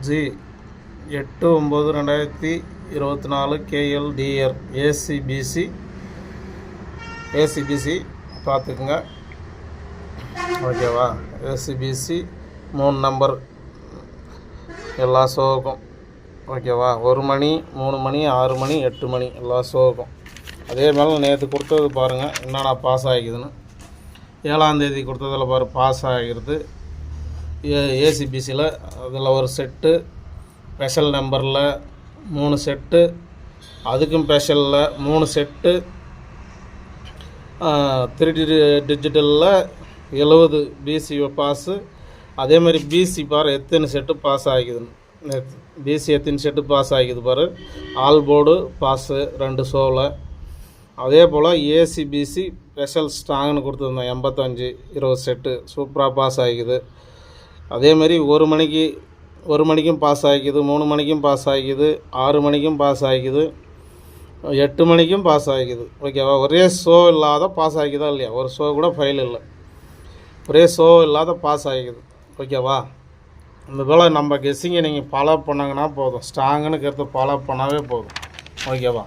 G 8/9/2024 KLDR ACBC பார்த்துக்குங்க. ஓகேவா? ACBC 3 number எல்லா ஷோவுக்கும். ஓகேவா? 1 மணி, 3 மணி, 6 மணி, 8 மணி எல்லா ஷோவுக்கும். அதே மாதிரி நேற்று கொடுத்தது பாருங்கள் என்னென்ன பாஸ் ஆகிக்குதுன்னு. 7ஆம் தேதி கொடுத்ததில் பாரு பாஸ் ஆகிருது ஏசிபிசியில். அதில் ஒரு செட்டு ஸ்பெஷல் நம்பரில் 3 செட்டு, அதுக்கும் ஸ்பெஷலில் 3 செட்டு, 3D டிஜிட்டலில் 70 பிசி பாஸு. அதே மாதிரி பிசி பாரு எத்தனை செட்டு பாஸ் ஆகிக்குதுன்னு. பிசி எத்தனை செட்டு பாஸ் ஆகிக்குது பாரு. ஆல் போர்டு பாஸு 2 ஷோவில். அதே போல் ஏசிபிசி ஸ்பெஷல் ஸ்ட்ராங்னு கொடுத்துருந்தோம் 85-20 செட்டு சூப்பராக பாஸ் ஆகிக்குது. அதேமாரி 1 மணிக்கும் பாஸ் ஆகிக்குது, 3 மணிக்கும் பாஸ் ஆகிக்குது, 6 மணிக்கும் பாஸ் ஆகிக்குது, 8 மணிக்கும் பாஸ் ஆகிக்குது. ஓகேவா? ஒரே ஷோ இல்லாத பாஸ் ஆகிக்குதா இல்லையா? ஒரு ஷோ கூட ஃபெயில் இல்லை, ஒரே ஷோ இல்லாத பாஸ் ஆகிக்குது. ஓகேவா? இந்த போல் நம்ம கெஸ்ஸிங்கை நீங்கள் ஃபாலோ பண்ணாங்கன்னா போதும், ஸ்ட்ராங்குன்னு கருத்து ஃபாலோ பண்ணாவே போதும். ஓகேவா?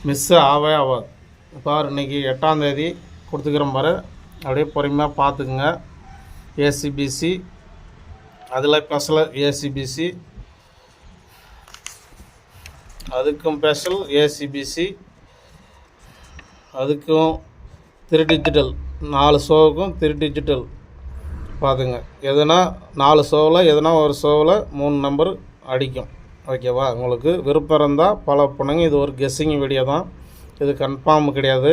மிஸ்ஸு ஆகாது. பாரு இன்றைக்கி 8ஆம் தேதி கொடுத்துக்கிறோம் பாரு, அப்படியே பொறுமையாக பார்த்துக்குங்க. ஏசிபிசி அதில் ஸ்பெஷல் ஏசிபிசி, அதுக்கும் ஸ்பெஷல் ஏசிபிசி, அதுக்கும் 3 டிஜிட்டல் 4 ஷோவுக்கும் 3 டிஜிட்டல் பார்த்துங்க. எதுனா 4 ஷோவில் எதுனா ஒரு ஷோவில் 3 நம்பர் அடிக்கும். ஓகேவா? உங்களுக்கு விருப்பம் இருந்தால் ஃபாலோ பண்ணுங்க. இது ஒரு கெஸ்ஸிங் வீடியோ தான், இது கன்ஃபார்ம் கிடையாது.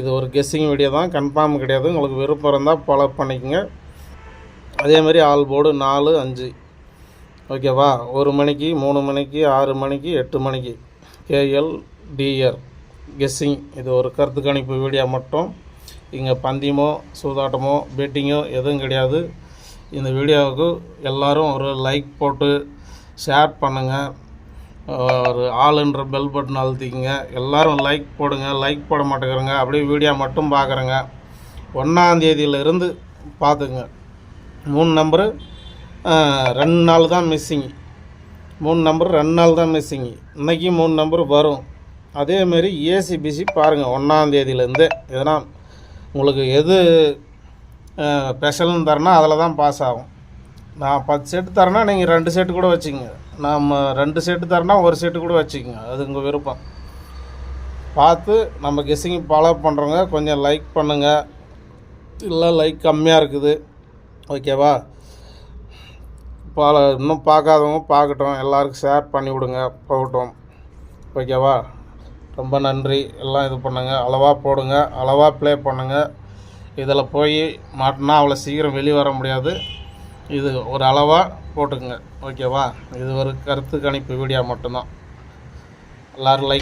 இது ஒரு கெஸ்ஸிங் வீடியோ தான், கன்ஃபார்ம் கிடையாது. உங்களுக்கு விருப்பம் இருந்தால் ஃபாலோ பண்ணிக்கோங்க. அதேமாதிரி ஆல் போர்டு 4, 5. ஓகேவா? 1 மணிக்கு, 3 மணிக்கு, 6 மணிக்கு, 8 மணிக்கு KLDR கெஸ்ஸிங். இது ஒரு கருத்து கணிப்பு வீடியோ மட்டும். இங்கே பந்தயமோ சூதாட்டமோ பெட்டிங்கோ எதுவும் கிடையாது. இந்த வீடியோவுக்கு எல்லோரும் ஒரு லைக் போட்டு ஷேர் பண்ணுங்கள். ஒரு ஆளுன்ற பெல் பட்டன் அழுத்திக்கங்க. எல்லோரும் லைக் போடுங்க. லைக் போட மாட்டேங்கிறங்க, அப்படியே வீடியோ மட்டும் பார்க்குறேங்க. 1ஆம் தேதியிலிருந்து பார்த்துங்க. 3 நம்பரு 2 நாள் தான் மிஸ்ஸிங். 3 நம்பர் 2 நாள் தான் மிஸ்ஸிங். இன்றைக்கி 3 நம்பர் வரும். அதேமாரி ஏசிபிசி பாருங்கள் 1ஆம் தேதியிலேருந்து எதனா உங்களுக்கு எது ஸ்பெஷல்னு தரேன்னா அதில் தான் பாஸ் ஆகும். நான் 10 செட்டு தரேன்னா நீங்கள் 2 செட்டு கூட வச்சுக்கோங்க. நம்ம 2 செட்டு தரேன்னா 1 செட்டு கூட வச்சுக்கோங்க. அது உங்கள் விருப்பம். பார்த்து நம்ம கெஸ்ஸிங் ஃபாலோ பண்ணுறவங்க கொஞ்சம் லைக் பண்ணுங்கள். இல்லை லைக் கம்மியாக இருக்குது. ஓகேவா? இன்னும் பார்க்காதவங்க பார்க்கட்டும், எல்லாருக்கும் ஷேர் பண்ணி விடுங்க, போகட்டும். ஓகேவா? ரொம்ப நன்றி. எல்லாம் இது பண்ணுங்கள், அளவாக போடுங்க, அளவாக ப்ளே பண்ணுங்கள். இதில் போய் மாட்டினா அவ்வளோ சீக்கிரம் வெளியே வர முடியாது. இது ஒரு அளவாக போட்டுக்குங்க. ஓகேவா? இது ஒரு கருத்து கணிப்பு வீடியோ மட்டும்தான். எல்லோரும் லைக்